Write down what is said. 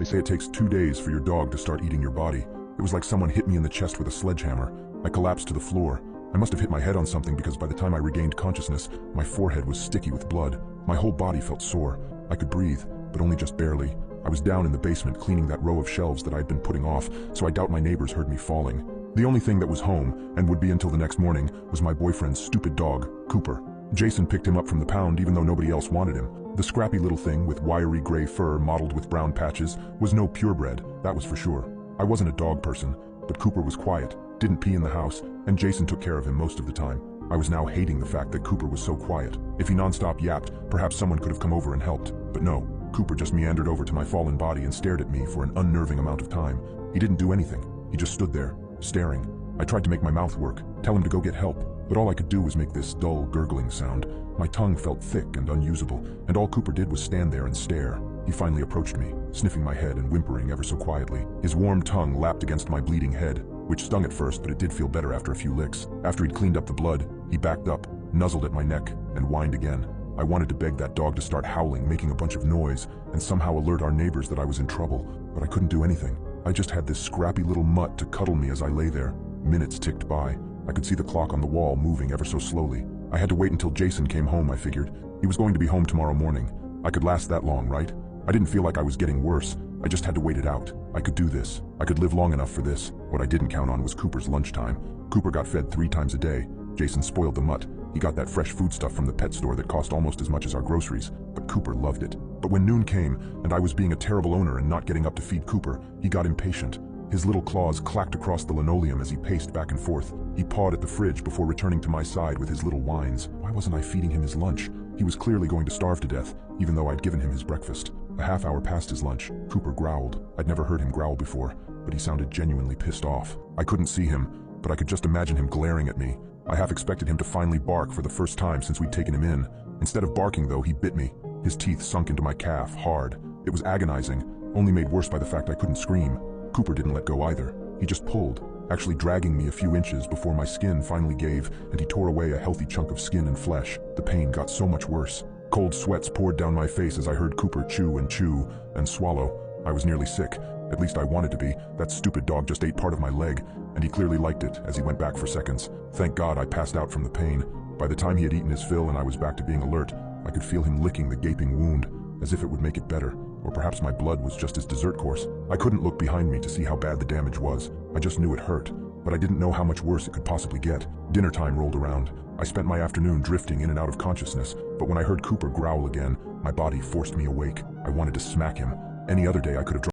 They say it takes 2 days for your dog to start eating your body. It was like someone hit me in the chest with a sledgehammer. I collapsed to the floor. I must have hit my head on something because by the time I regained consciousness, my forehead was sticky with blood. My whole body felt sore. I could breathe, but only just barely. I was down in the basement cleaning that row of shelves that I had been putting off, so I doubt my neighbors heard me falling. The only thing that was home, and would be until the next morning, was my boyfriend's stupid dog, Cooper. Jason picked him up from the pound even though nobody else wanted him. The scrappy little thing with wiry gray fur mottled with brown patches was no purebred, that was for sure. I wasn't a dog person, but Cooper was quiet, didn't pee in the house, and Jason took care of him most of the time. I was now hating the fact that Cooper was so quiet. If he nonstop yapped, perhaps someone could have come over and helped. But no, Cooper just meandered over to my fallen body and stared at me for an unnerving amount of time. He didn't do anything. He just stood there, staring. I tried to make my mouth work, tell him to go get help, but all I could do was make this dull, gurgling sound. My tongue felt thick and unusable, and all Cooper did was stand there and stare. He finally approached me, sniffing my head and whimpering ever so quietly. His warm tongue lapped against my bleeding head, which stung at first, but it did feel better after a few licks. After he'd cleaned up the blood, he backed up, nuzzled at my neck, and whined again. I wanted to beg that dog to start howling, making a bunch of noise, and somehow alert our neighbors that I was in trouble, but I couldn't do anything. I just had this scrappy little mutt to cuddle me as I lay there. Minutes ticked by. I could see the clock on the wall moving ever so slowly. I had to wait until Jason came home, I figured. He was going to be home tomorrow morning. I could last that long, right? I didn't feel like I was getting worse. I just had to wait it out. I could do this. I could live long enough for this. What I didn't count on was Cooper's lunchtime. Cooper got fed 3 times a day. Jason spoiled the mutt. He got that fresh foodstuff from the pet store that cost almost as much as our groceries, but Cooper loved it. But when noon came, and I was being a terrible owner and not getting up to feed Cooper, he got impatient. His little claws clacked across the linoleum as he paced back and forth. He pawed at the fridge before returning to my side with his little whines. Why wasn't I feeding him his lunch? He was clearly going to starve to death, even though I'd given him his breakfast. A half hour past his lunch, Cooper growled. I'd never heard him growl before, but he sounded genuinely pissed off. I couldn't see him, but I could just imagine him glaring at me. I half expected him to finally bark for the first time since we'd taken him in. Instead of barking though, he bit me. His teeth sunk into my calf, hard. It was agonizing, only made worse by the fact I couldn't scream. Cooper didn't let go either. He just pulled, actually dragging me a few inches before my skin finally gave and he tore away a healthy chunk of skin and flesh. The pain got so much worse. Cold sweats poured down my face as I heard Cooper chew and swallow. I was nearly sick. At least I wanted to be. That stupid dog just ate part of my leg, and he clearly liked it as he went back for seconds. Thank God I passed out from the pain. By the time he had eaten his fill and I was back to being alert, I could feel him licking the gaping wound, as if it would make it better. Or perhaps my blood was just his dessert course. I couldn't look behind me to see how bad the damage was. I just knew it hurt, but I didn't know how much worse it could possibly get. Dinner time rolled around. I spent my afternoon drifting in and out of consciousness, but when I heard Cooper growl again, my body forced me awake. I wanted to smack him. Any other day I could have